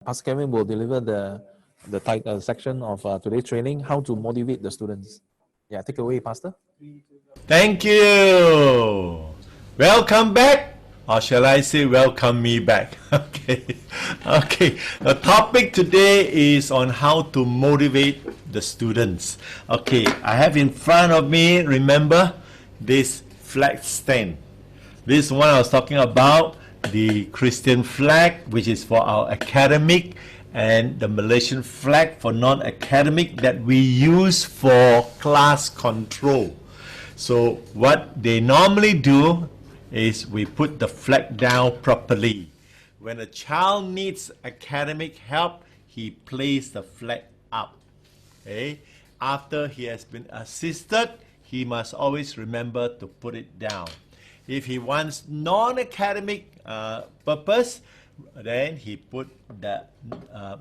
Pastor Kevin will deliver the section of today's training, how to motivate the students. Yeah, take it away, Pastor. Thank you. Welcome back, or shall I say welcome me back? Okay. The topic today is on how to motivate the students. Okay, I have in front of me, remember, this flag stand. This one I was talking about, the Christian flag, which is for our academic, and the Malaysian flag for non-academic that we use for class control. So what they normally do is we put the flag down properly. When a child needs academic help, he places the flag up. Okay? After he has been assisted, he must always remember to put it down. If he wants non-academic purpose, then he put the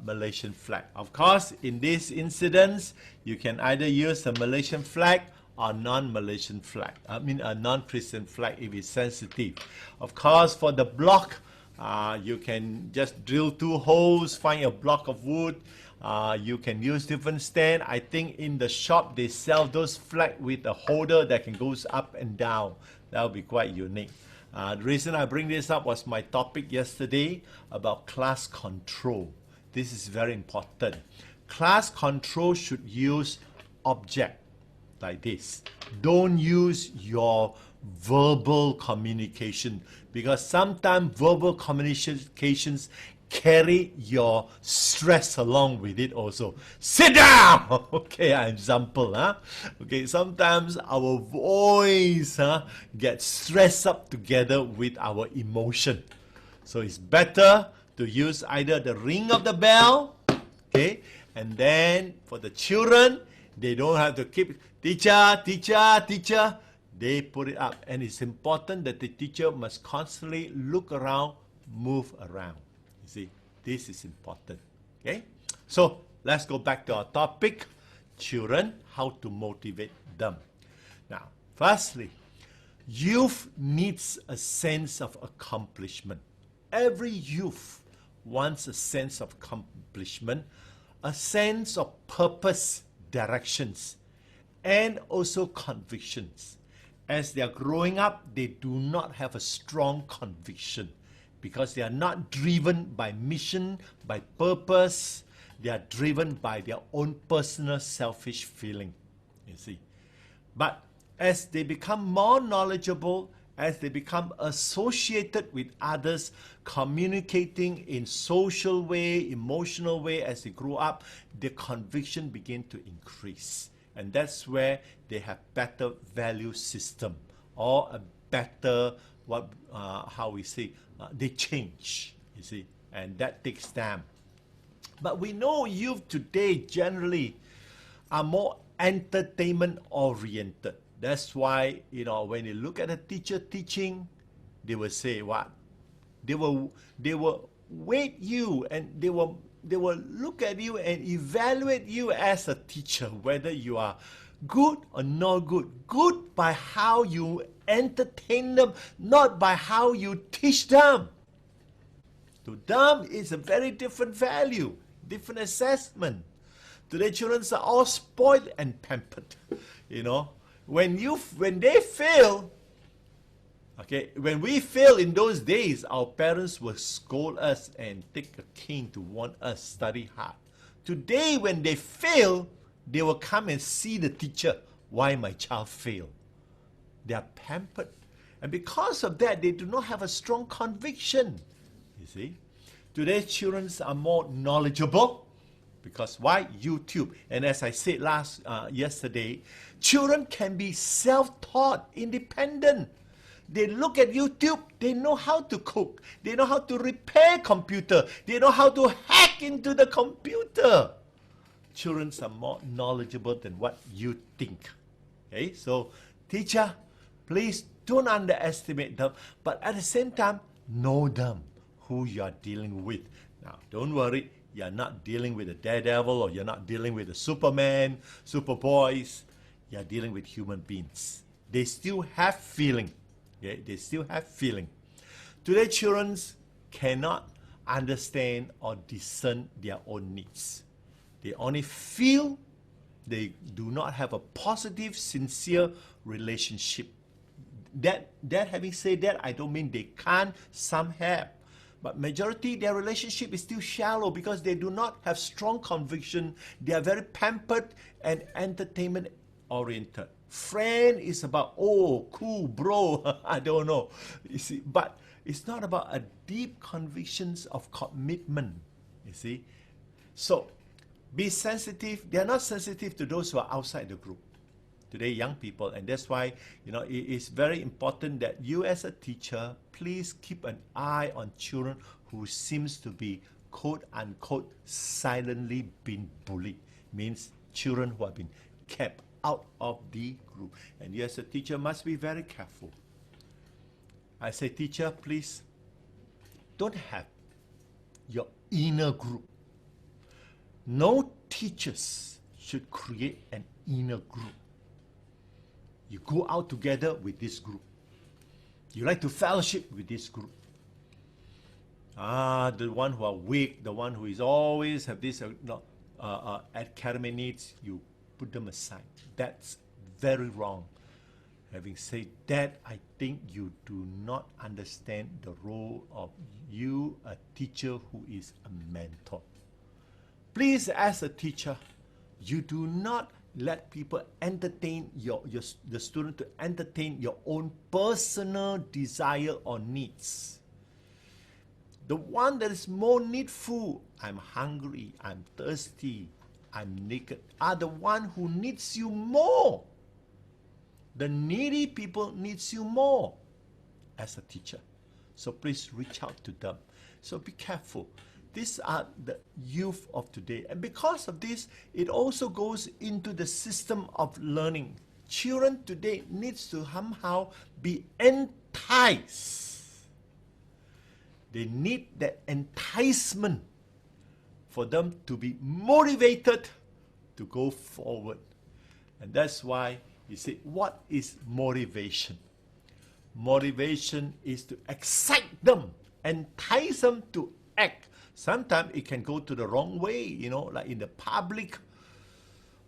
Malaysian flag. Of course, in this incident, you can either use the Malaysian flag or non-Malaysian flag. I mean a non-Christian flag if it's sensitive. Of course, for the block, you can just drill 2 holes, find a block of wood. You can use different stand. I think in the shop they sell those flag with a holder that can goes up and down. That will be quite unique. The reason I bring this up was my topic yesterday about class control. This is very important. Class control should use object like this. Don't use your verbal communication, because sometimes verbal communications carry your stress along with it also. Sit down! Okay, an example. Okay, sometimes our voice gets stressed up together with our emotion. So it's better to use either the ring of the bell, okay, and then for the children, they don't have to keep, teacher, teacher, teacher. They put it up. And it's important that the teacher must constantly look around, move around. See, this is important. Okay, so let's go back to our topic, children, how to motivate them. Now, firstly, youth needs a sense of accomplishment. Every youth wants a sense of accomplishment, a sense of purpose, directions, and also convictions. As they are growing up, they do not have a strong conviction, because they are not driven by mission, by purpose. They are driven by their own personal selfish feeling, you see. But as they become more knowledgeable, as they become associated with others, communicating in social way, emotional way, as they grow up, their conviction begin to increase. And that's where they have better value system, or a better, they change, you see, and that takes time. But we know youth today generally are more entertainment oriented. That's why, when you look at a teacher teaching, they will say what? They will weight you, and they will look at you and evaluate you as a teacher, whether you are good or not good. Good by how you entertain them, not by how you teach them. To them, it's a very different value, different assessment. Today, children are all spoiled and pampered. When they fail, okay, when we fail in those days, our parents will scold us and take a cane to warn us, study hard. Today, when they fail, they will come and see the teacher. Why my child failed? They are pampered. And because of that, they do not have a strong conviction. You see? Today's children are more knowledgeable. Because why? YouTube. And as I said yesterday, children can be self-taught, independent. They look at YouTube, they know how to cook. They know how to repair computer. They know how to hack into the computer. Children are more knowledgeable than what you think. Okay, so teacher, please don't underestimate them, but at the same time, know them, who you are dealing with. Now, don't worry, you're not dealing with a daredevil, or you're not dealing with a Superman, Superboys. You're dealing with human beings. They still have feeling. Okay? They still have feeling. Today, children cannot understand or discern their own needs. They only feel, they do not have a positive, sincere relationship. That having said that, I don't mean they can't, some have. But majority, their relationship is still shallow because they do not have strong conviction. They are very pampered and entertainment oriented. Friend is about, oh, cool, bro, I don't know. You see, but it's not about a deep convictions of commitment, you see. So, be sensitive. They are not sensitive to those who are outside the group. Today, young people, and that's why, you know, it is very important that you as a teacher, please keep an eye on children who seems to be, quote unquote, silently being bullied. Means children who have been kept out of the group. And you as a teacher must be very careful. I say, teacher, please don't have your inner group. No teachers should create an inner group. You go out together with this group. You like to fellowship with this group. The one who are weak, the one who is always have this academic needs, you put them aside. That's very wrong. Having said that, I think you do not understand the role of you, a teacher who is a mentor. Please, as a teacher, you do not let people entertain the student to entertain your own personal desire or needs. The one that is more needful, I'm hungry, I'm thirsty, I'm naked, are the one who needs you more. The needy people needs you more as a teacher. So please reach out to them. So be careful. These are the youth of today. And because of this, it also goes into the system of learning. Children today needs to somehow be enticed. They need that enticement for them to be motivated to go forward. And that's why you say, what is motivation? Motivation is to excite them, entice them to act. Sometimes it can go to the wrong way, you know, like in the public.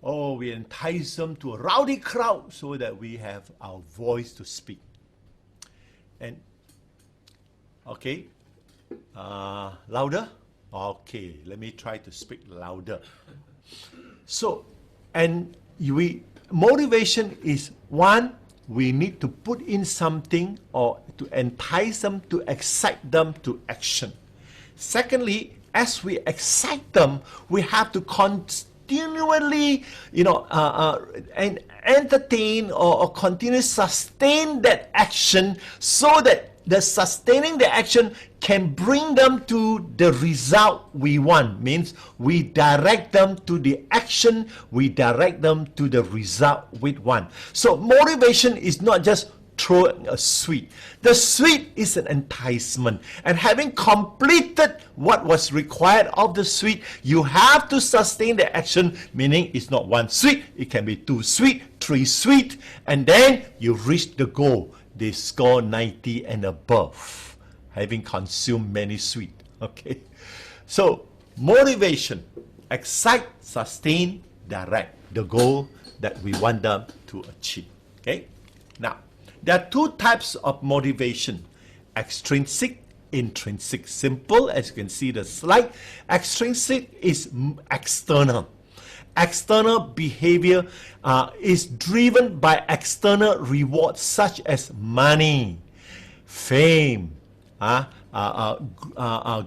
Oh, we entice them to a rowdy crowd so that we have our voice to speak. And, okay, louder? Okay, let me try to speak louder. So, and motivation is one, we need to put in something or to entice them, to excite them to action. Secondly, as we excite them, we have to continually, and entertain or continue sustain that action so that the sustaining the action can bring them to the result we want. Means we direct them to the action, we direct them to the result we want. So motivation is not just throwing a sweet. The sweet is an enticement. And having completed what was required of the sweet, you have to sustain the action, meaning it's not one sweet, it can be 2 sweet, 3 sweet, and then you reach the goal. They score 90 and above, having consumed many sweet. Okay, so motivation, excite, sustain, direct the goal that we want them to achieve. Okay, now there are 2 types of motivation: extrinsic, intrinsic. Simple, as you can see the slide. Extrinsic is external. External behavior is driven by external rewards such as money, fame,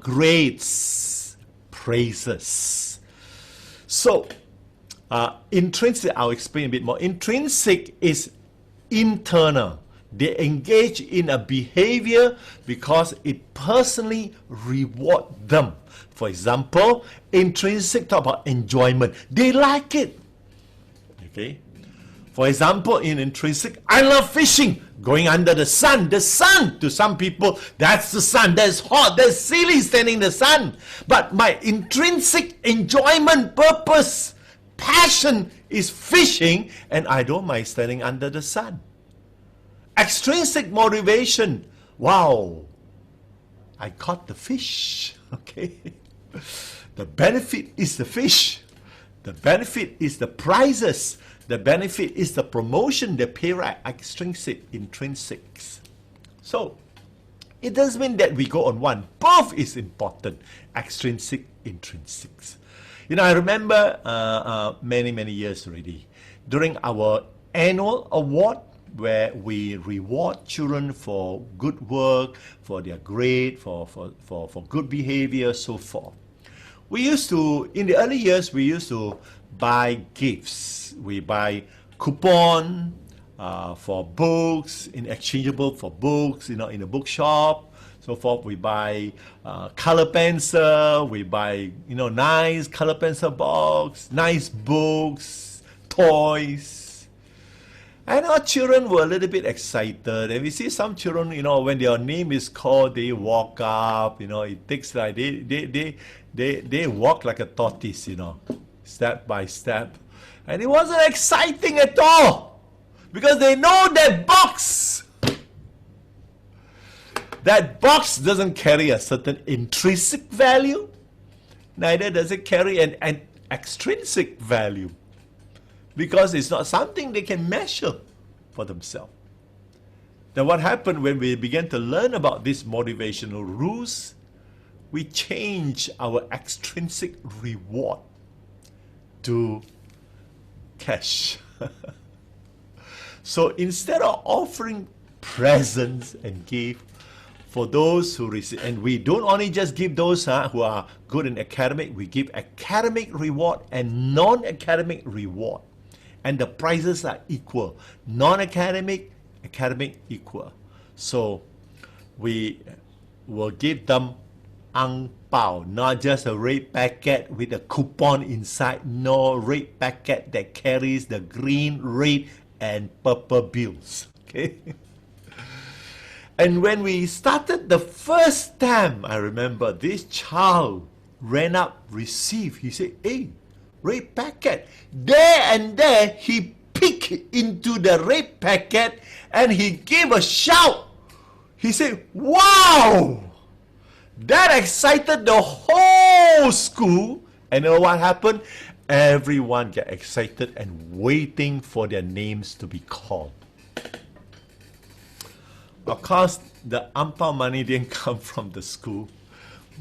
grades, praises. So, intrinsic, I'll explain a bit more. Intrinsic is internal. They engage in a behavior because it personally rewards them. For example, intrinsic talk about enjoyment. They like it. Okay. For example, in intrinsic, I love fishing. Going under the sun. The sun, to some people, that's the sun. That's hot. That's silly standing in the sun. But my intrinsic enjoyment, purpose, passion is fishing, and I don't mind standing under the sun. Extrinsic motivation. Wow, I caught the fish. Okay? The benefit is the fish. The benefit is the prizes. The benefit is the promotion, the pay right, extrinsic, intrinsics. So, it doesn't mean that we go on one. Both is important. Extrinsic, intrinsics. You know, I remember many years already, during our annual award, where we reward children for good work, for their grade, for good behavior, so forth. We used to, in the early years, we used to buy gifts. We buy coupon for books, exchangeable for books, you know, in a bookshop, so forth. We buy color pencil, we buy, you know, nice color pencil box, nice books, toys. And our children were a little bit excited. And we see some children, you know, when their name is called, they walk up, you know, it takes like, they walk like a tortoise, you know, step by step. And it wasn't exciting at all, because they know that box. That box doesn't carry a certain intrinsic value, neither does it carry an extrinsic value, because it's not something they can measure for themselves. Then what happened when we began to learn about these motivational rules? We change our extrinsic reward to cash. So instead of offering presents and gifts for those who receive, and we don't only just give those who are good in academic, we give academic reward and non-academic reward. And the prizes are equal. Non-academic, academic equal. So we will give them ang pao, not just a red packet with a coupon inside. No, red packet that carries the green, red, and purple bills. Okay. And when we started the first time, I remember this child ran up, received. He said, "Hey, red packet." There and there, he peeked into the red packet and he gave a shout. He said, "Wow!" That excited the whole school. And you know what happened? Everyone got excited and waiting for their names to be called. Of course, the ang pao money didn't come from the school.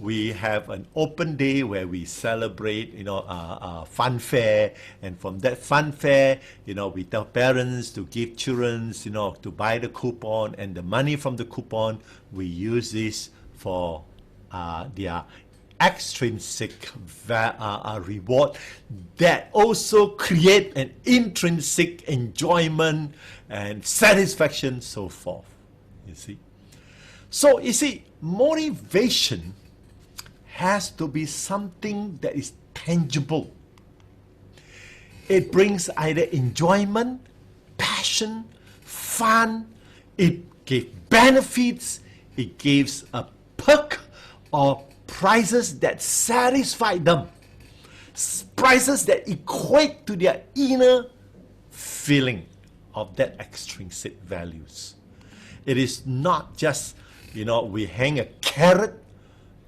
We have an open day where we celebrate, you know, a fun fair, and from that fun fair, you know, we tell parents to give children, you know, to buy the coupon, and the money from the coupon, we use this for their extrinsic reward that also create an intrinsic enjoyment and satisfaction, so forth. You see? So, you see, motivation has to be something that is tangible. It brings either enjoyment, passion, fun, it gives benefits, it gives a perk or prizes that satisfy them, prizes that equate to their inner feeling of that extrinsic values. It is not just, you know, we hang a carrot.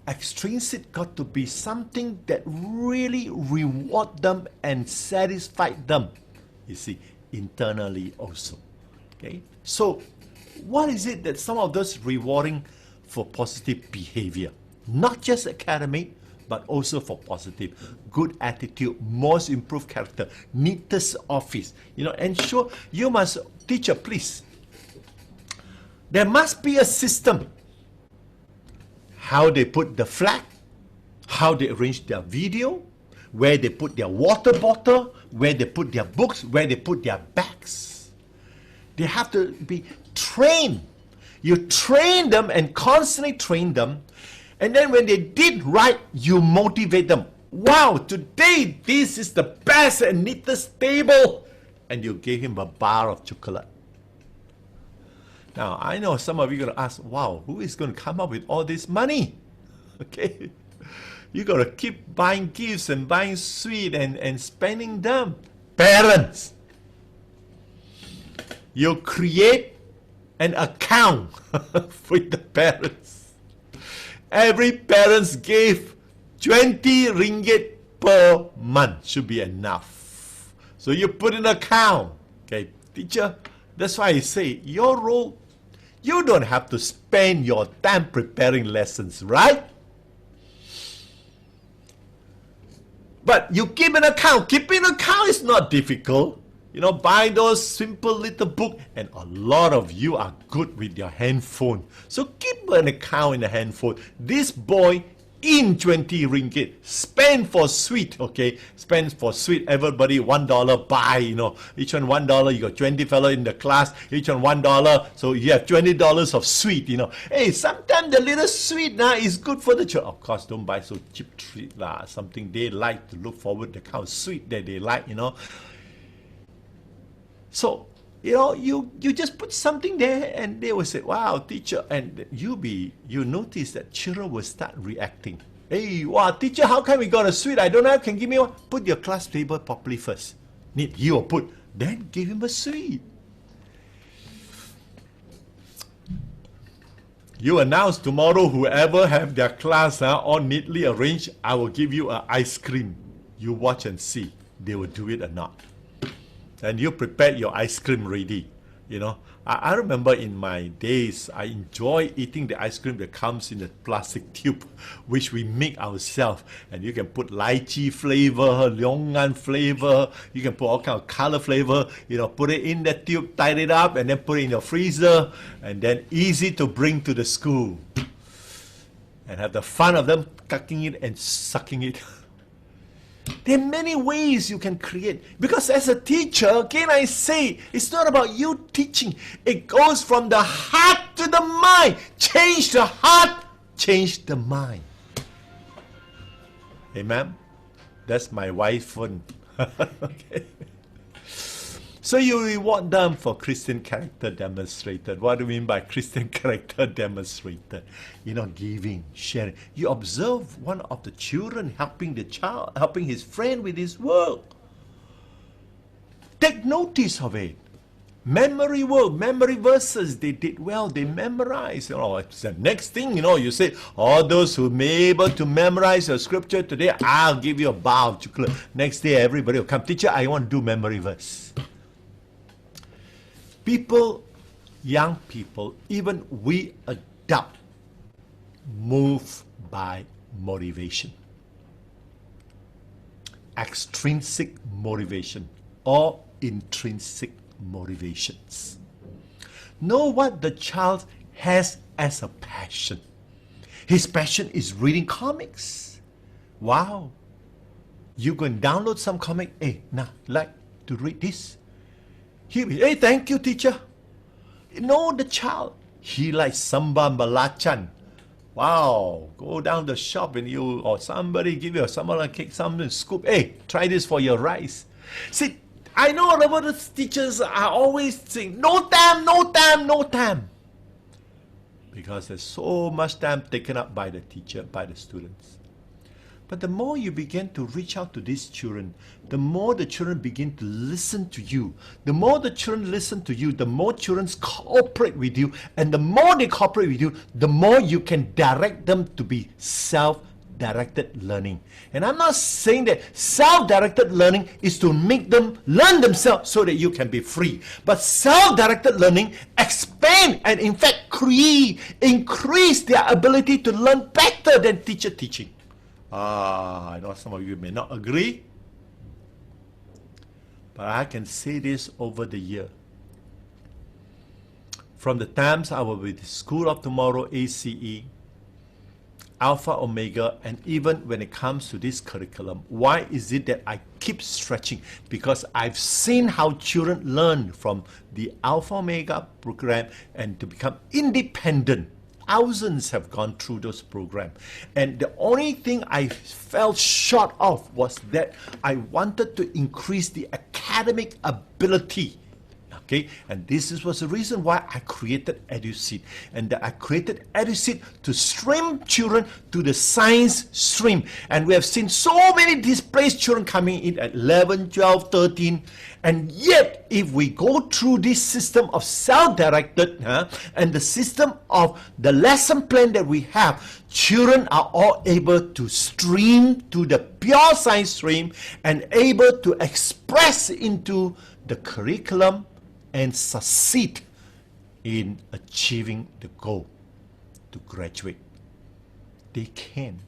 Extrinsic got to be something that really reward them and satisfy them, you see, internally also. Okay, so what is it that some of those rewarding for positive behavior, not just academic, but also for positive, good attitude, most improved character, neatest office, you know, ensure you must, teacher, please, there must be a system. How they put the flag, how they arrange their video, where they put their water bottle, where they put their books, where they put their bags. They have to be trained. You train them and constantly train them. And then when they did right, you motivate them. Wow, today this is the best and neatest table. And you gave him a bar of chocolate. Now, I know some of you are going to ask, wow, who is going to come up with all this money? Okay. You got to keep buying gifts and buying sweets and spending them. Parents, you create an account with the parents. every parents gave 20 ringgit per month should be enough. So you put in an account. Okay, teacher, that's why I say your role, you don't have to spend your time preparing lessons, right? But you keep an account. Keeping an account is not difficult. You know, buy those simple little book, and a lot of you are good with your handphone. So keep an account in the handphone. This boy in 20 ringgit, spend for sweet, okay? Spend for sweet, everybody $1 buy, you know. Each one $1, you got 20 fellow in the class, each one $1, so you have $20 of sweet, you know. Hey, sometimes the little sweet now is good for the children. Of course, don't buy so cheap treat lah. Something they like to look forward, the kind of sweet that they like, you know. So, you know, you just put something there and they will say, wow, teacher, and you notice that children will start reacting. Hey, wow, teacher, how come we got a sweet? I don't have, can give me one? Put your class table properly first. He will put, then give him a sweet. You announce tomorrow, whoever have their class all neatly arranged, I will give you an ice cream. You watch and see, they will do it or not. And you prepare your ice cream ready, you know. I remember in my days, I enjoy eating the ice cream that comes in a plastic tube, which we make ourselves. And you can put lychee flavor, longan flavor, you can put all kind of color flavor, you know, put it in the tube, tie it up, and then put it in your freezer, and then easy to bring to the school. And have the fun of them cutting it and sucking it. There are many ways you can create. Because as a teacher, again I say, it's not about you teaching. It goes from the heart to the mind. Change the heart, change the mind. Amen? That's my wife. Okay. So you reward them for Christian character demonstrated. What do you mean by Christian character demonstrated? You know, giving, sharing. You observe one of the children helping his friend with his work. Take notice of it. Memory work, memory verses, they did well, they memorized. You know, it's the next thing, you know, you say, all those who may be able to memorize your scripture today, I'll give you a bar of chocolate. Next day, everybody will come, teacher, I want to do memory verse. People, young people, even we adult, move by motivation. Extrinsic motivation or intrinsic motivations. Know what the child has as a passion. His passion is reading comics. Wow. You can download some comic. Hey, now, like to read this. Hey, thank you, teacher. Know the child. He likes sambal belacan. Wow, go down the shop and you, or somebody give you a sambal cake, something, scoop. Hey, try this for your rice. See, I know a lot of teachers are always saying, no time, no time, no time. Because there's so much time taken up by the teacher, by the students. But the more you begin to reach out to these children, the more the children begin to listen to you. The more the children listen to you, the more children cooperate with you. And the more they cooperate with you, the more you can direct them to be self-directed learning. And I'm not saying that self-directed learning is to make them learn themselves so that you can be free. But self-directed learning expand and in fact increase their ability to learn better than teacher teaching. I know some of you may not agree, but I can say this over the year. From the times I was with School of Tomorrow, ACE, Alpha, Omega, and even when it comes to this curriculum, why is it that I keep stretching? Because I've seen how children learn from the Alpha, Omega program and to become independent. Thousands have gone through those programs. And the only thing I fell short of was that I wanted to increase the academic ability. Now, Okay, and was the reason why I created Eduseed, and that I created Eduseed to stream children to the science stream. And we have seen so many displaced children coming in at 11, 12, 13, and yet if we go through this system of self-directed and the system of the lesson plan that we have, children are all able to stream to the pure science stream and able to express into the curriculum and succeed in achieving the goal to graduate. They can.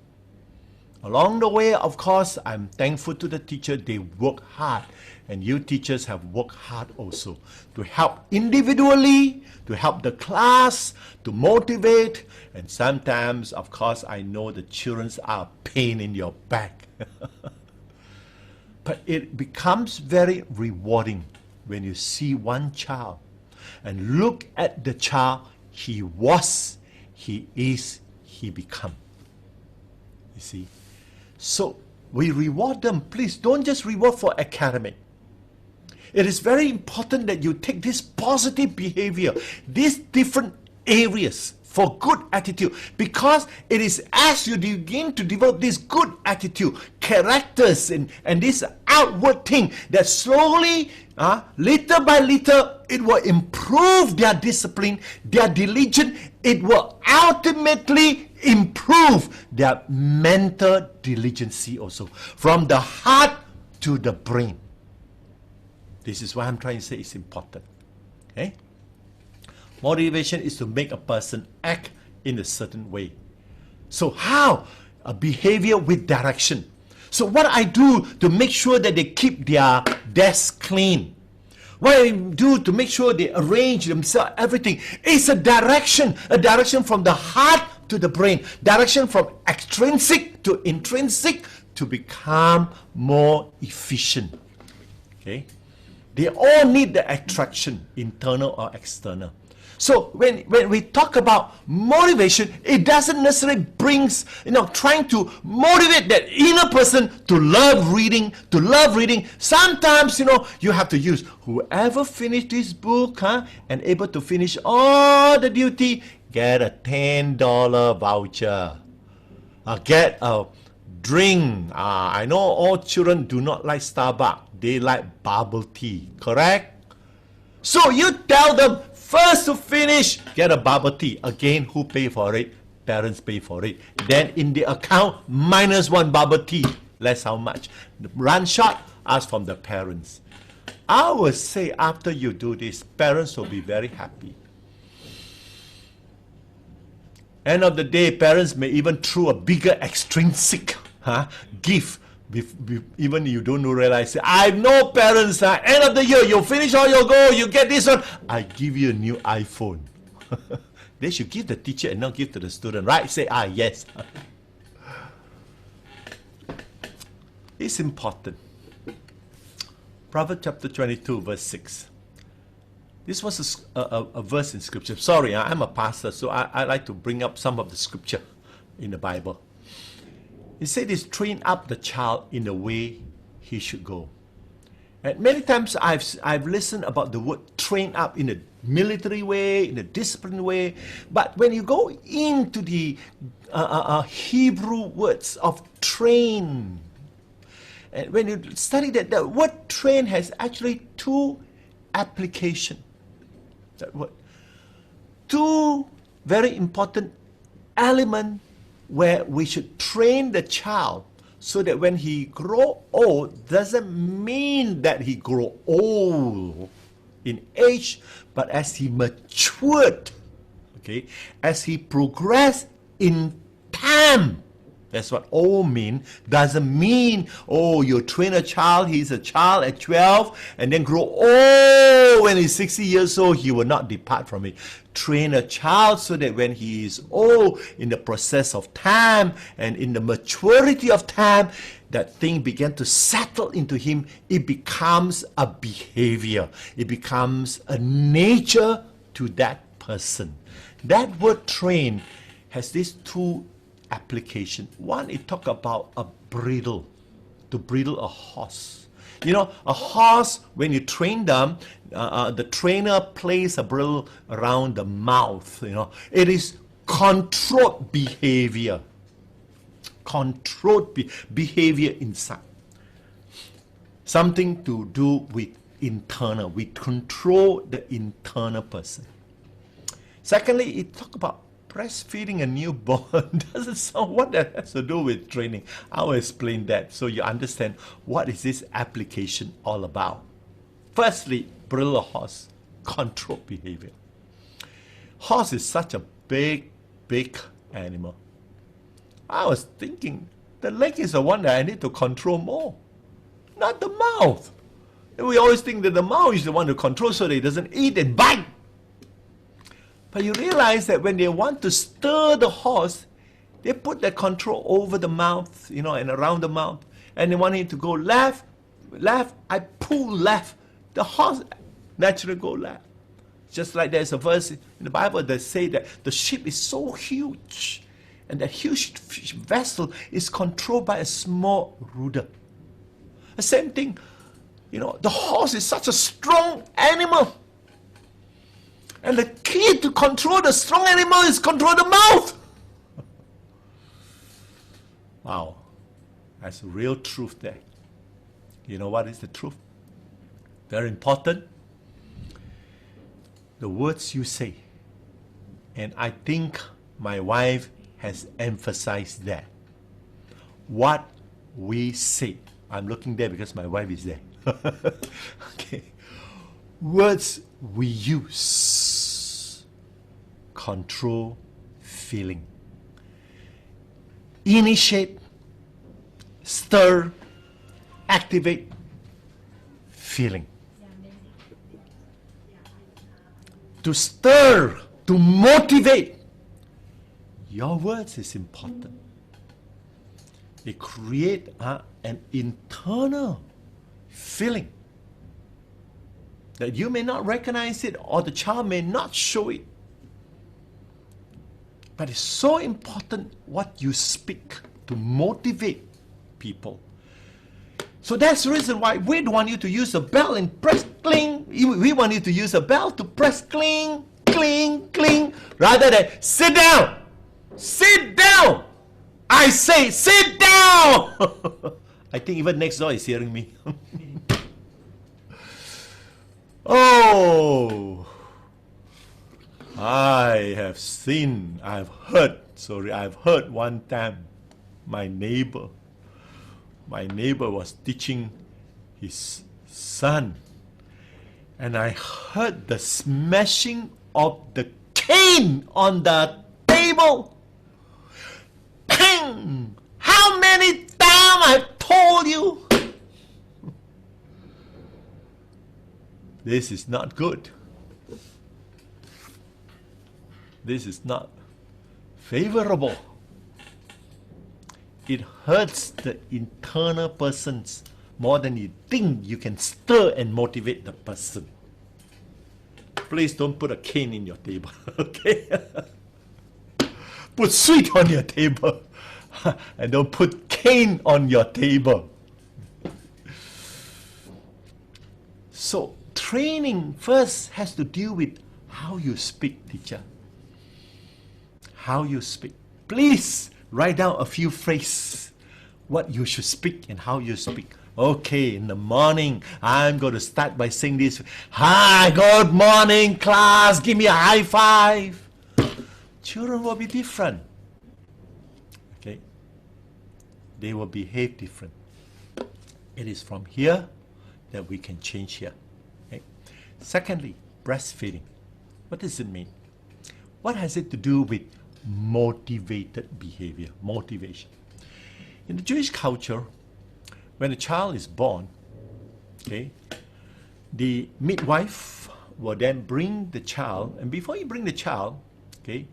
Along the way, of course, I'm thankful to the teacher. They work hard, and you teachers have worked hard also to help individually, to help the class, to motivate, and sometimes, of course, I know the children are a pain in your back. But it becomes very rewarding when you see one child and look at the child he was, he is, he become. You see? So we reward them. Please don't just reward for academic. It is very important that you take this positive behavior, these different areas for good attitude, because it is as you begin to develop this good attitude, characters, and this outward thing that slowly, little by little, it will improve their discipline, their diligence. It will ultimately improve their mental diligence also, from the heart to the brain. This is what I'm trying to say is important. Okay? Motivation is to make a person act in a certain way. So how? A behavior with direction. So what I do to make sure that they keep their desk clean, what I do to make sure they arrange themselves, everything, is a direction from the heart to the brain, direction from extrinsic to intrinsic to become more efficient. Okay? They all need the attraction, internal or external. So when we talk about motivation, it doesn't necessarily brings, trying to motivate that inner person to love reading, Sometimes, you have to use whoever finished this book, and able to finish all the duty, get a $10 voucher. Get a drink. I know all children do not like Starbucks. They like bubble tea, correct? So you tell them, first to finish, get a bubble tea. Again, who pay for it? Parents pay for it. Then in the account, -1 bubble tea. Less how much? Run short, ask from the parents. I would say after you do this, parents will be very happy. End of the day, parents may even throw a bigger extrinsic gift. Even you don't realize, I know parents, end of the year, you finish all your goal, you get this one, I give you a new iPhone. They should give the teacher and not give to the student, right? Say, yes. It's important. Proverbs chapter 22, verse 6. This was a verse in scripture. Sorry, I'm a pastor, so I like to bring up some of the scripture in the Bible. It said this, train up the child in the way he should go. And many times I've listened about the word train up in a military way, in a disciplined way. But when you go into the Hebrew words of train, and when you study that, the word train has actually two applications. That word. Two very important elements where we should train the child so that when he grow old, doesn't mean that he grow old in age, but as he matured, okay, as he progressed in time. That's what old mean. Doesn't mean, you train a child, he's a child at 12, and then grow old when he's 60 years old, he will not depart from it. Train a child so that when he is old, in the process of time and in the maturity of time, that thing began to settle into him. It becomes a behavior. It becomes a nature to that person. That word train has these two application. One, it talk about a bridle, to bridle a horse. You know, a horse, when you train them, the trainer places a bridle around the mouth. You know, it is controlled behavior. Controlled behavior inside. Something to do with internal. We control the internal person. Secondly, it talk about breastfeeding a newborn. Doesn't sound what that has to do with training. I'll explain that so you understand what is this application all about. Firstly, bridle a horse, control behavior. Horse is such a big animal. I was thinking the leg is the one that I need to control more, not the mouth. And we always think that the mouth is the one to control so that it doesn't eat and bite. But you realize that when they want to stir the horse, they put that control over the mouth, you know, and around the mouth. And they want him to go left, I pull left. The horse naturally go left. Just like there's a verse in the Bible that say that the ship is so huge, and that huge vessel is controlled by a small rudder. The same thing, you know, the horse is such a strong animal. And the key to control the strong animal is control the mouth. Wow, that's real truth there. You know what is the truth? Very important. The words you say. And I think my wife has emphasized that. What we say. I'm looking there because my wife is there. Okay. Words we use control feeling. Initiate, stir, activate feeling. To stir, to motivate. Your words is important. They create an internal feeling that you may not recognize it or the child may not show it. But it's so important what you speak to motivate people. So that's the reason why we don't want you to use a bell and press cling. We want you to use a bell to press cling, cling, cling, rather than sit down. Sit down. I say sit down. I think even next door is hearing me. Oh, I've heard one time my neighbor was teaching his son, and I heard the smashing of the cane on the table. Pang! How many times I've told you? This is not good. This is not favorable. It hurts the internal persons more than you think you can stir and motivate the person. Please don't put a cane in your table, okay? Put sweet on your table and don't put cane on your table. So training first has to deal with how you speak, teacher. How you speak. Please write down a few phrases, what you should speak and how you speak. Okay, in the morning, I'm going to start by saying this. Hi, good morning, class. Give me a high five. Children will be different. Okay? They will behave different. It is from here that we can change here. Okay? Secondly, breastfeeding. What does it mean? What has it to do with motivated behavior, motivation? In the Jewish culture, when a child is born, okay, the midwife will then bring the child, and before you bring the child, okay,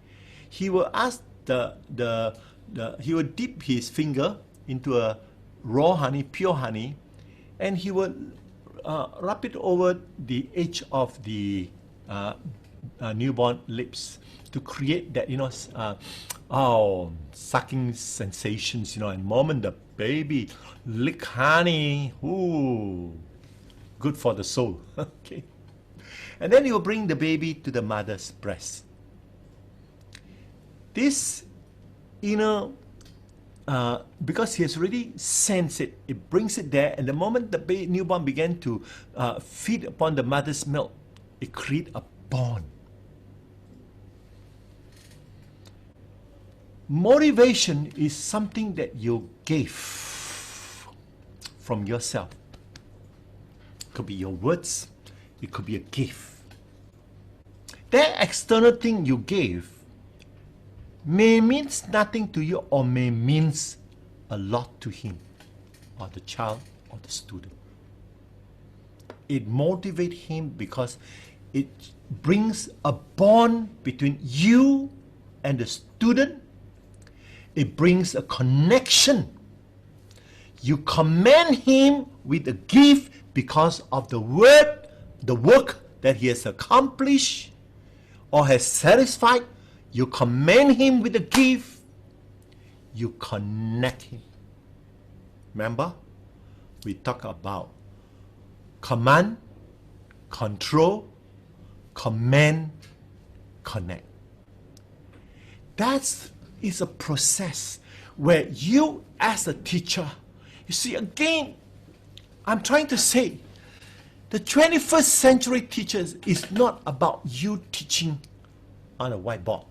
he will ask he will dip his finger into a raw honey, pure honey, and he will rub it over the edge of the newborn lips to create that, sucking sensations, and moment the baby lick honey, ooh, good for the soul. Okay. And then you bring the baby to the mother's breast. This, because he has already sensed it, it brings it there, and the moment the newborn began to feed upon the mother's milk, it creates a bond. Motivation is something that you gave from yourself. It could be your words, it could be a gift. That external thing you gave may means nothing to you or may means a lot to him or the child or the student. It motivates him because it brings a bond between you and the student. It brings a connection. You commend him with a gift because of the work that he has accomplished or has satisfied. You commend him with a gift. You connect him. Remember, we talk about command, control, commend, connect. That is a process where you as a teacher, you see, again, I'm trying to say, the 21st century teachers is not about you teaching on a whiteboard.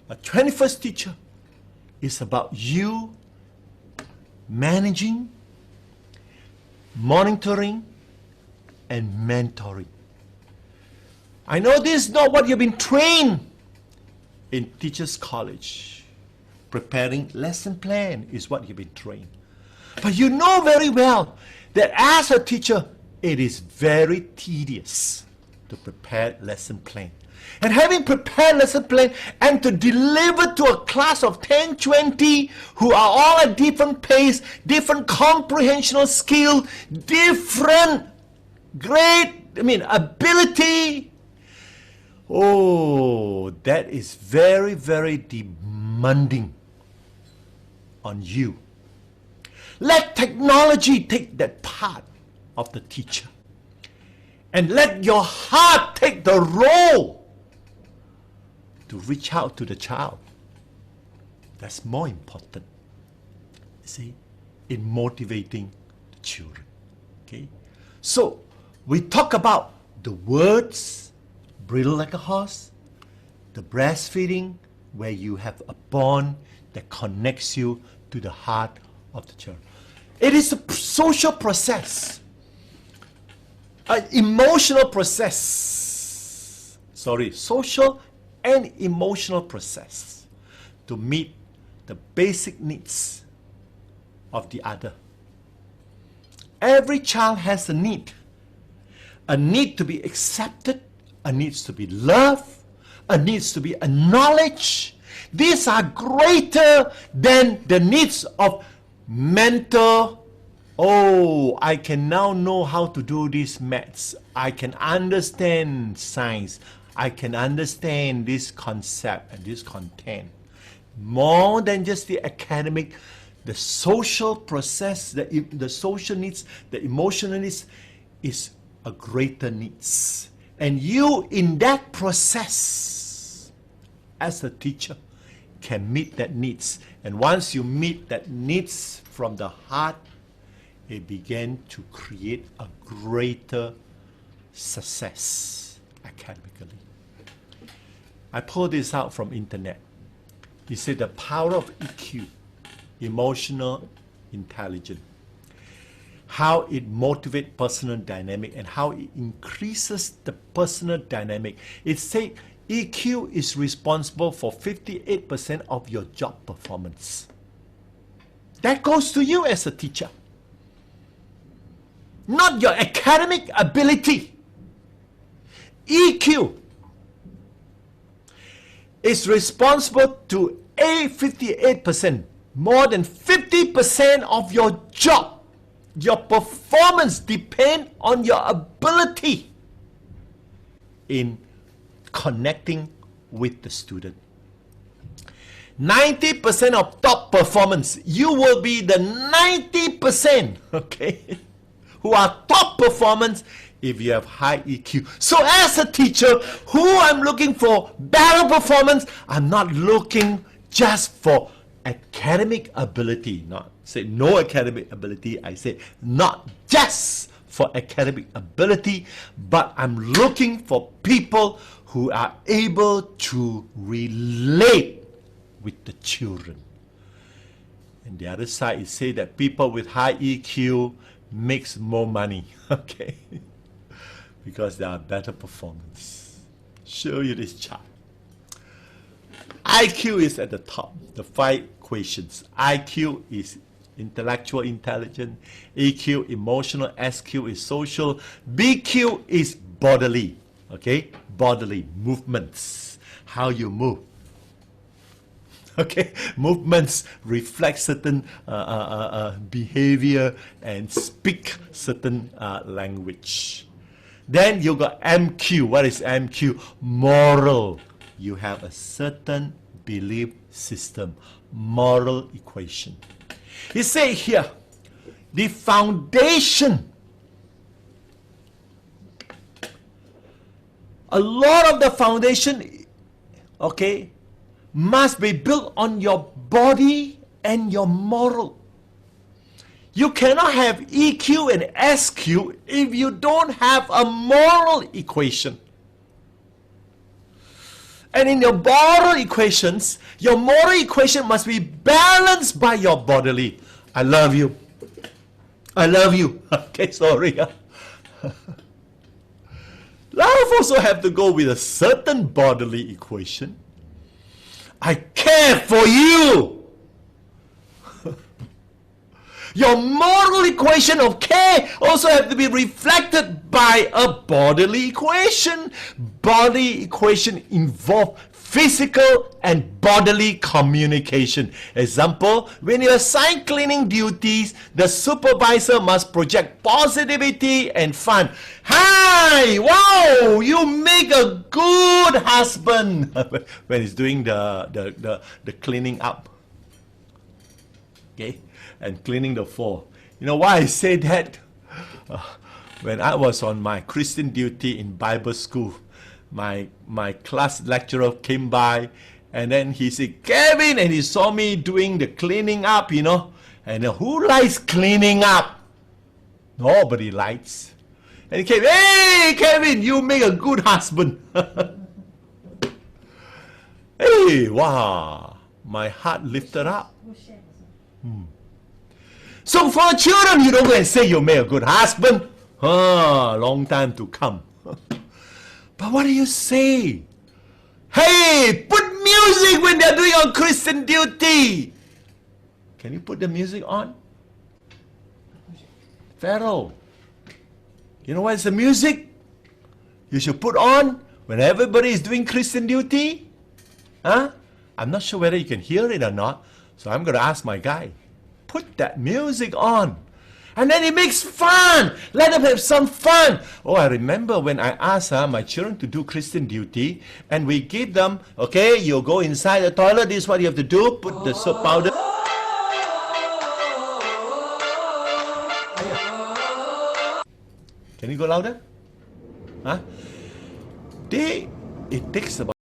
A 21st teacher is about you managing, monitoring, and mentoring. I know this is not what you've been trained in Teachers College. Preparing lesson plan is what you've been trained. But you know very well that as a teacher, it is very tedious to prepare lesson plan. And having prepared lesson plan and to deliver to a class of 10, 20 who are all at different pace, different comprehensional skill, different ability. Oh, that is very, very demanding on you. Let technology take that part of the teacher. And let your heart take the role to reach out to the child. That's more important, you see, in motivating the children. Okay? So, we talk about the words, brittle like a horse, the breastfeeding, where you have a bond that connects you to the heart of the child. It is a social process, an emotional process. Social and emotional process to meet the basic needs of the other. Every child has a need to be accepted, a need to be loved, a need to be acknowledged. These are greater than the needs of mental. Oh, I can now know how to do this maths. I can understand science. I can understand this concept and this content. More than just the academic, the social process, the social needs, the emotional needs is a greater needs. And you in that process, as a teacher, can meet that needs. And once you meet that needs from the heart, it began to create a greater success academically. I pulled this out from internet. He said the power of EQ, emotional intelligence, how it motivates personal dynamic and how it increases the personal dynamic. It said EQ is responsible for 58% of your job performance. That goes to you as a teacher. Not your academic ability. EQ is responsible to 58%, more than 50% of your job. Your performance depends on your ability in connecting with the student. 90% of top performance, you will be the 90%, okay, who are top performance if you have high EQ. So as a teacher, who I'm looking for better performance, I'm not looking just for academic ability, not say no academic ability, I say not just for academic ability, but I'm looking for people who are able to relate with the children. And the other side is say that people with high EQ makes more money, okay, because they are better performance. Show you this chart. IQ is at the top, the 5 equations. IQ is intellectual intelligence, EQ emotional, SQ is social, BQ is bodily, okay, bodily movements, how you move. Okay, movements reflect certain behavior and speak certain language. Then you got MQ. What is MQ? Moral. You have a certain belief system, moral equation. He say here, the foundation. A lot of the foundation, okay, must be built on your body and your moral. You cannot have EQ and SQ if you don't have a moral equation. And in your moral equations, your moral equation must be balanced by your bodily. I love you. I love you. Okay, sorry. Love also have to go with a certain bodily equation. I care for you. Your moral equation of care also have to be reflected by a bodily equation. Bodily equation involve physical and bodily communication. Example, when you assign cleaning duties, the supervisor must project positivity and fun. Hi! Wow! You make a good husband when he's doing the cleaning up. Okay? And cleaning the floor. You know why I say that? When I was on my Christian duty in Bible school, my class lecturer came by and then he said, Kevin, and he saw me doing the cleaning up, you know. And who likes cleaning up? Nobody likes. And he came, hey, Kevin, you make a good husband. Hey, wow. My heart lifted up. So for children, you don't go and say you made a good husband. Long time to come. But what do you say? Hey, put music when they're doing on Christian duty. Can you put the music on? Pharaoh, you know what's the music you should put on when everybody is doing Christian duty? Huh? I'm not sure whether you can hear it or not, so I'm going to ask my guy. Put that music on. And then it makes fun. Let them have some fun. Oh, I remember when I asked my children to do Christian duty, and we give them, okay, you go inside the toilet, this is what you have to do, put the soap powder. Can you go louder? Huh? It takes about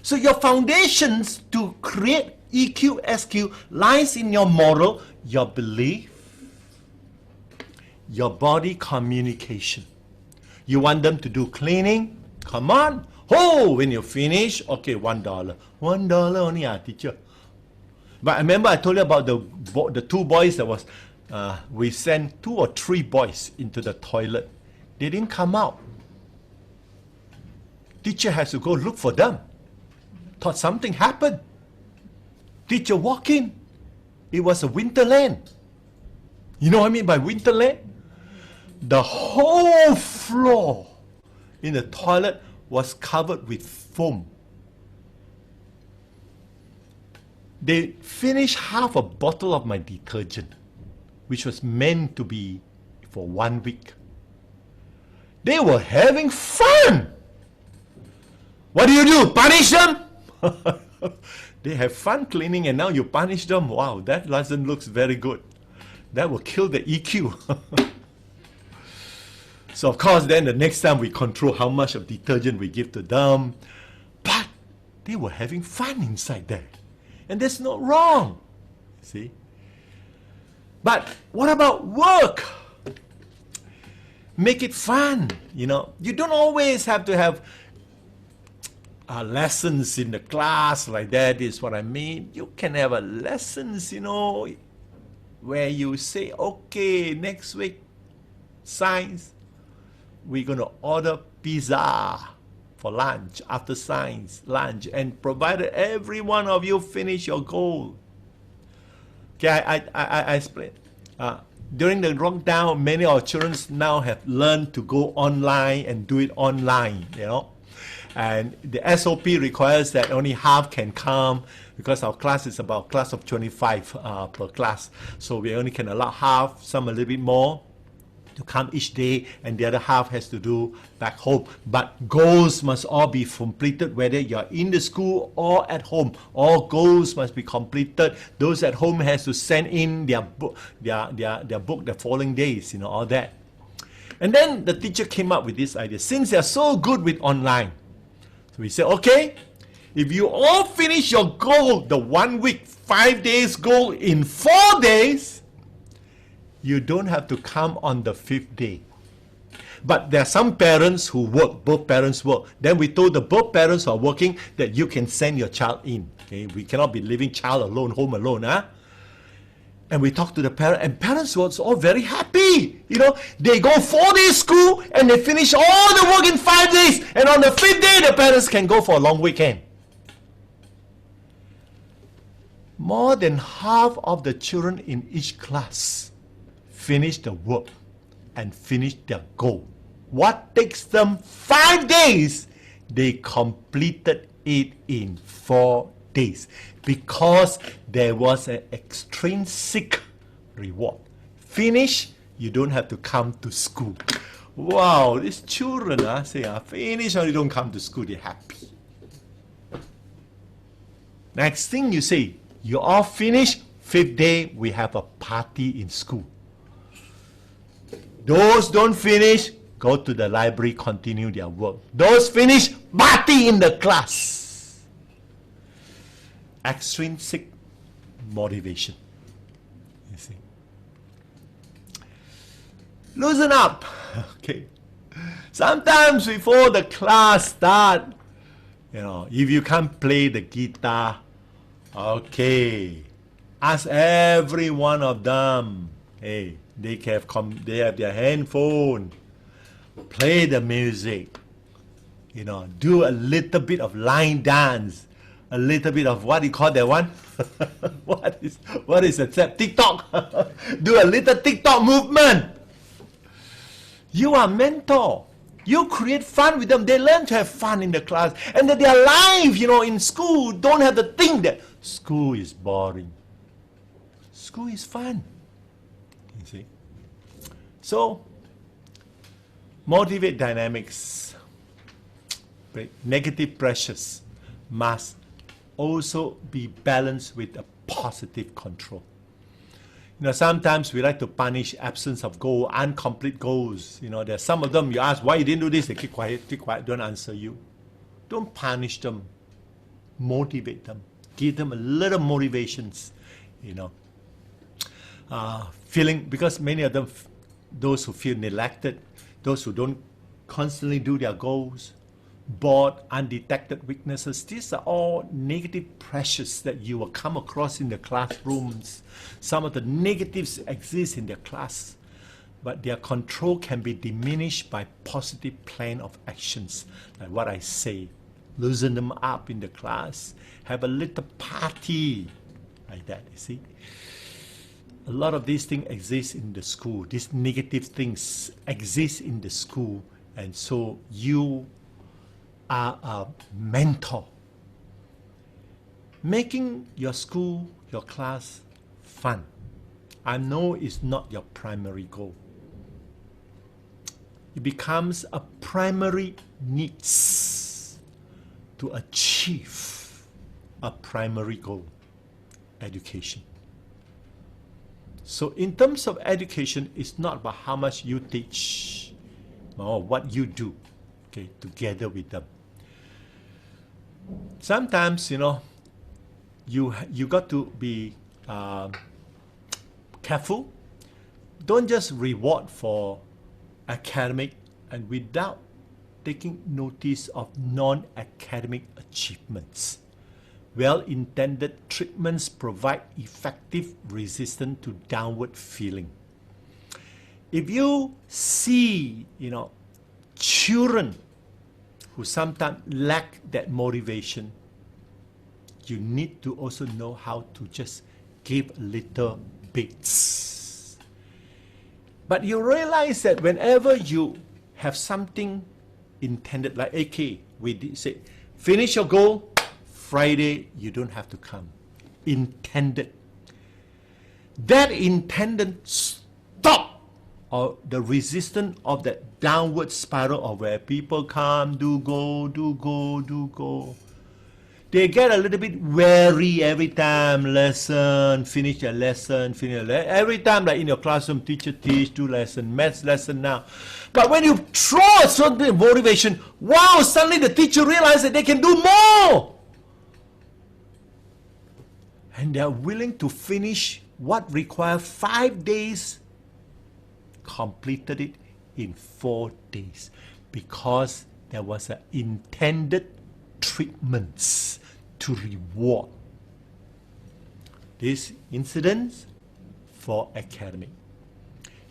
So your foundations to create EQ, SQ lies in your moral, your belief, your body communication. You want them to do cleaning? Come on. Oh, when you finish, okay, $1. $1 only, teacher. But I remember I told you about the two boys that was, we sent 2 or 3 boys into the toilet. They didn't come out. Teacher has to go look for them. Thought something happened. Teacher walk in. It was a winterland. You know what I mean by winterland? The whole floor in the toilet was covered with foam. They finished half a bottle of my detergent, which was meant to be for 1 week. They were having fun. What do? Punish them? They have fun cleaning and now you punish them? Wow, that doesn't look very good. That will kill the EQ. So of course then the next time we control how much of detergent we give to them. But they were having fun inside there. And that's not wrong. See? But what about work? Make it fun. You know, you don't always have to have lessons in the class like that is what I mean. You can have lessons, you know, where you say, okay, next week, science, we're going to order pizza for lunch, after science, lunch, and provided every one of you finish your goal. Okay, I explain. During the lockdown, many of our children now have learned to go online and do it online, you know. And the SOP requires that only half can come because our class is about a class of 25 per class. So we only can allow half, some a little bit more, to come each day, and the other half has to do back home. But goals must all be completed whether you're in the school or at home. All goals must be completed. Those at home has to send in their book, their book the following days, you know, all that. And then the teacher came up with this idea. Since they're so good with online, so we said, okay, if you all finish your goal, the 1 week, 5 days goal in 4 days, you don't have to come on the 5th day. But there are some parents who work, both parents work. Then we told the both parents who are working that you can send your child in. Okay? We cannot be leaving child alone, home alone. Huh? And we talked to the parent, and parents were all very happy. You know, they go 4 days school and they finish all the work in 5 days. And on the 5th day, the parents can go for a long weekend. More than half of the children in each class finish the work and finish their goal. What takes them 5 days, they completed it in 4 days because there was an extrinsic reward. Finish, you don't have to come to school. Wow, these children say, finish or you don't come to school, they're happy. Next thing you say, you all finish, 5th day, we have a party in school. Those don't finish, go to the library, continue their work. Those finish, party in the class. Extrinsic motivation. You see. Loosen up. Okay. Sometimes before the class start, you know, if you can't play the guitar, okay, ask every one of them, hey, they have their handphone, play the music, you know, do a little bit of line dance, a little bit of what you call that one? what is it? TikTok. Do a little TikTok movement. You are mentor. You create fun with them. They learn to have fun in the class. And that their life, you know, in school, don't have to think that school is boring. School is fun. You see? So, motivate dynamics. Negative pressures must also be balanced with a positive control. You know, sometimes we like to punish absence of goal, incomplete goals. You know, there's some of them you ask why you didn't do this, they keep quiet, don't answer you. Don't punish them. motivate them, give them a little motivations, you know. Feeling, because many of them, those who feel neglected, those who don't constantly do their goals, bored, undetected weaknesses, these are all negative pressures that you will come across in the classrooms. Some of the negatives exist in their class, but their control can be diminished by positive plan of actions, like what I say. Loosen them up in the class, have a little party, like that, you see. A lot of these things exist in the school. These negative things exist in the school. And so you are a mentor. Making your school, your class fun. I know it's not your primary goal. It becomes a primary needs to achieve a primary goal, education. So in terms of education, it's not about how much you teach or what you do, okay, together with them. Sometimes, you know, you got to be careful. Don't just reward for academic and without taking notice of non-academic achievements. Well-intended treatments provide effective resistance to downward feeling. If you see, you know, children who sometimes lack that motivation, you need to also know how to just give little bits. But you realize that whenever you have something intended, like AK, we say, finish your goal, Friday, you don't have to come. Intended. That intended stop or the resistance of that downward spiral of where people come, do go, do go, do go. They get a little bit wary every time, lesson, finish your lesson, every time like in your classroom, teacher teach, do lesson, maths lesson now. But when you throw a certain motivation, wow, suddenly the teacher realizes that they can do more. And they are willing to finish what requires 5 days, completed it in 4 days because there was an intended treatments to reward these incidents for academic.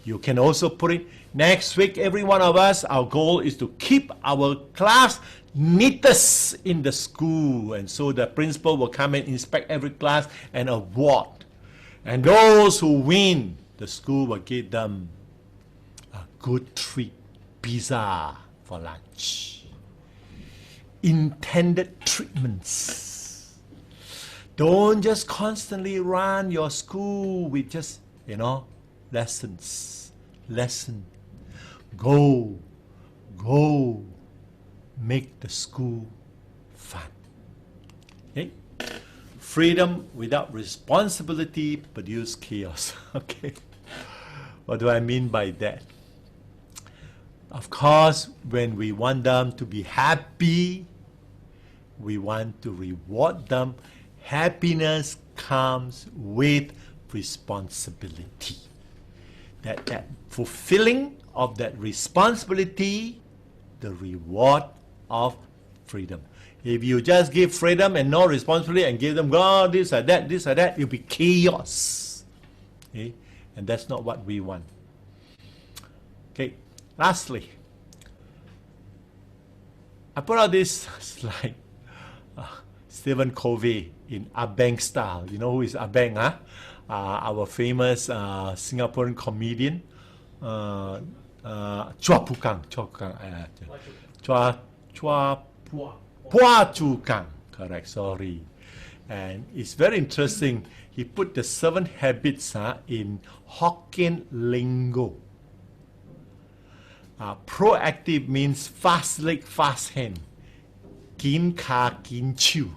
You can also put it next week, every one of us, our goal is to keep our class neatest in the school, and so the principal will come and inspect every class and award, and those who win, the school will give them a good treat, pizza for lunch. Intended treatments. Don't just constantly run your school with just, you know, lessons. Go, make the school fun. Okay? Freedom without responsibility produces chaos. Okay? What do I mean by that? Of course, when we want them to be happy, we want to reward them. Happiness comes with responsibility. That fulfilling of that responsibility, the reward of freedom. If you just give freedom and no responsibility and give them, oh, this or that, it'll be chaos. Okay? And that's not what we want. Okay, lastly, I put out this slide. Stephen Covey in Abeng style. You know who is Abeng, huh? Our famous Singaporean comedian. Chua Pukang. Phua Chu Kang. Correct, sorry. And it's very interesting. He put the 7 habits in Hokkien lingo. Proactive means fast leg, fast hand. Kin ka, kin chew.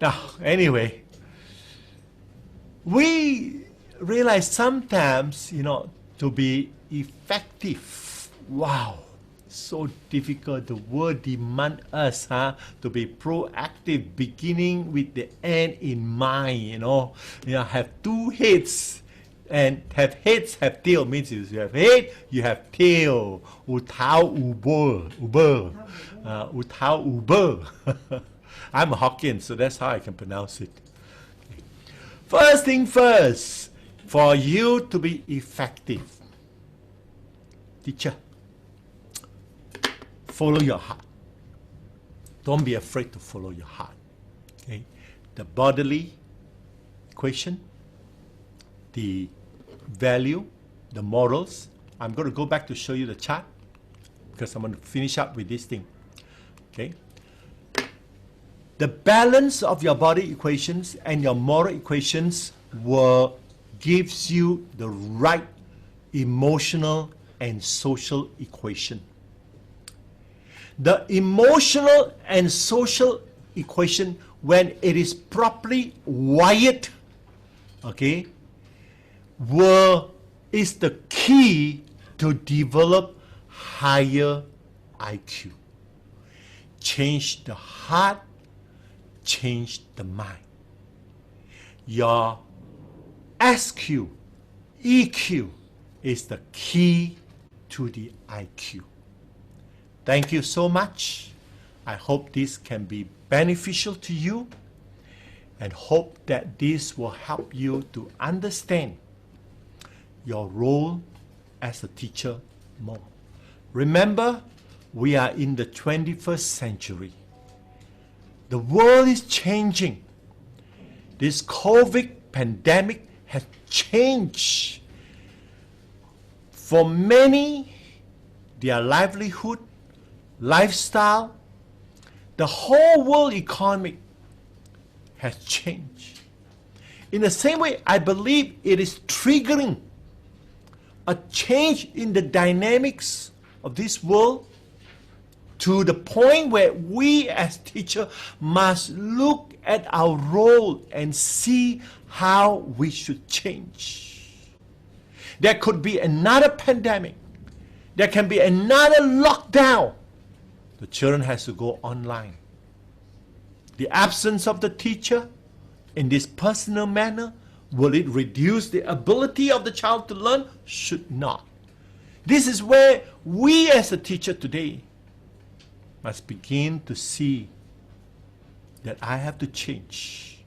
Now, anyway, we realize sometimes, you know, to be effective, wow, So difficult. The world demands us to be proactive, beginning with the end in mind. Have two heads, and have heads, have tail. Means you have head, you have tail. U thao u bơ, u thao u bơ. I'm a Hokkien, so that's how I can pronounce it. First thing first, for you to be effective, teacher, follow your heart. Don't be afraid to follow your heart. Okay? The bodily equation, the value, the morals. I'm going to go back to show you the chart because I'm going to finish up with this thing. Okay? The balance of your body equations and your moral equations gives you the right emotional and social equation. The emotional and social equation, when it is properly wired, okay, is the key to develop higher IQ. Change the heart, change the mind. Your SQ, EQ is the key to the IQ. Thank you so much. I hope this can be beneficial to you and hope that this will help you to understand your role as a teacher more. Remember, we are in the 21st century. The world is changing. This COVID pandemic has changed for many their livelihood, lifestyle. The whole world economy has changed. In the same way, I believe it is triggering a change in the dynamics of this world to the point where we as teachers must look at our role and see how we should change. There could be another pandemic. There can be another lockdown. The children has to go online. The absence of the teacher in this personal manner, will it reduce the ability of the child to learn? Should not. This is where we as a teacher today must begin to see that I have to change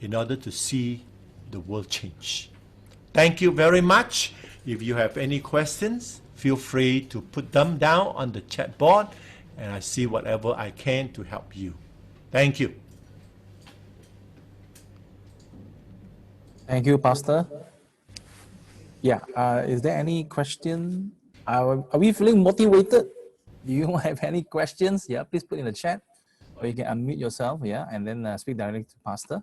in order to see the world change. Thank you very much. If you have any questions, feel free to put them down on the chat board and I see whatever I can to help you. Thank you. Thank you, Pastor. Yeah, is there any question? Are we feeling motivated? Do you have any questions? Yeah, please put in the chat, or you can unmute yourself, yeah, and then speak directly to Pastor.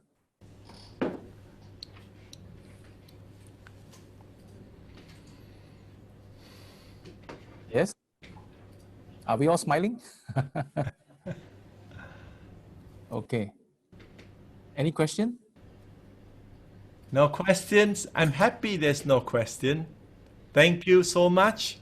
Yes? Are we all smiling? Okay. Any question? No questions? I'm happy there's no question. Thank you so much.